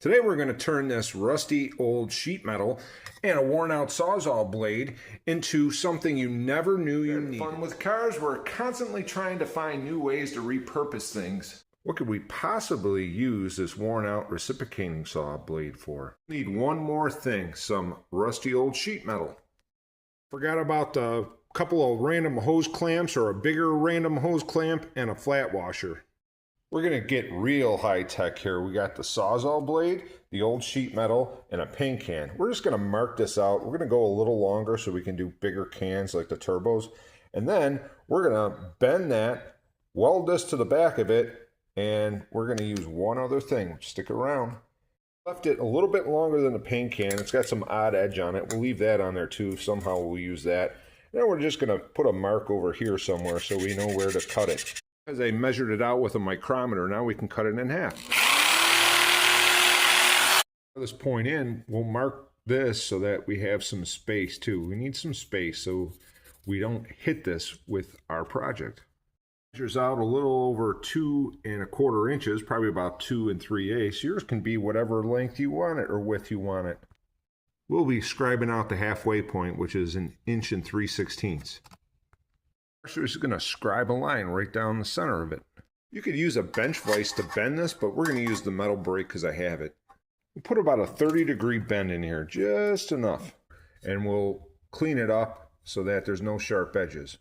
Today we're going to turn this rusty old sheet metal and a worn out Sawzall blade into something you never knew you needed. Fun with cars, we're constantly trying to find new ways to repurpose things. What could we possibly use this worn out reciprocating saw blade for? Need one more thing, some rusty old sheet metal. Forgot about a couple of random hose clamps or a bigger random hose clamp and a flat washer. We're going to get real high tech here. We got the Sawzall blade, the old sheet metal, and a paint can. We're just going to mark this out. We're going to go a little longer so we can do bigger cans like the turbos. And then we're going to bend that, weld this to the back of it, and we're going to use one other thing. Stick around. Left it a little bit longer than the paint can. It's got some odd edge on it. We'll leave that on there too. Somehow we'll use that. Then we're just going to put a mark over here somewhere so we know where to cut it. As I measured it out with a micrometer, now we can cut it in half. At this point in, we'll mark this so that we have some space too. We need some space so we don't hit this with our project. Measures out a little over 2 1/4 inches, probably about 2 3/8. Yours can be whatever length you want it or width you want it. We'll be scribing out the halfway point, which is 1 3/16 inches. So we're just going to scribe a line right down the center of it. You could use a bench vise to bend this, but we're going to use the metal brake because I have it. We'll put about a 30-degree bend in here, just enough. And we'll clean it up so that there's no sharp edges.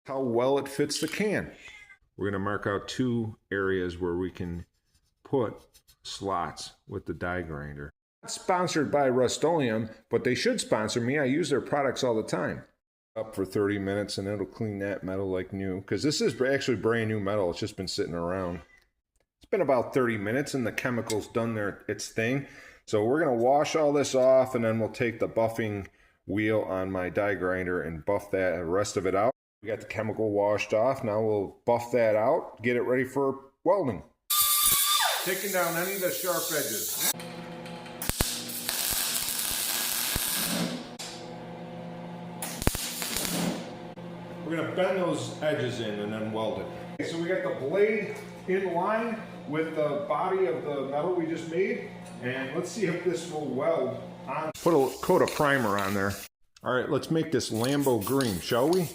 How well it fits the can. We're going to mark out 2 areas where we can put slots with the die grinder. Not sponsored by Rust-Oleum, but they should sponsor me. I use their products all the time. Up for 30 minutes and it'll clean that metal like new, because this is actually brand new metal. It's just been sitting around. It's been about 30 minutes and the chemical's done its thing. So we're going to wash all this off, and then we'll take the buffing wheel on my die grinder and buff that rest of it out. We got the chemical washed off. Now we'll buff that out, get it ready for welding. Taking down any of the sharp edges. We're going to bend those edges in and then weld it. Okay, so we got the blade in line with the body of the metal we just made. And let's see if this will weld on. Put a coat of primer on there. All right, let's make this Lambo green, shall we?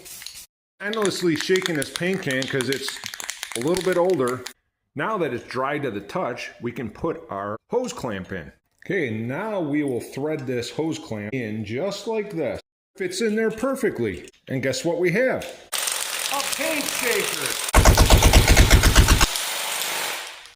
Endlessly shaking this paint can because it's a little bit older. Now that it's dry to the touch, we can put our hose clamp in. Okay, now we will thread this hose clamp in just like this. Fits in there perfectly. And guess what we have? A paint shaker.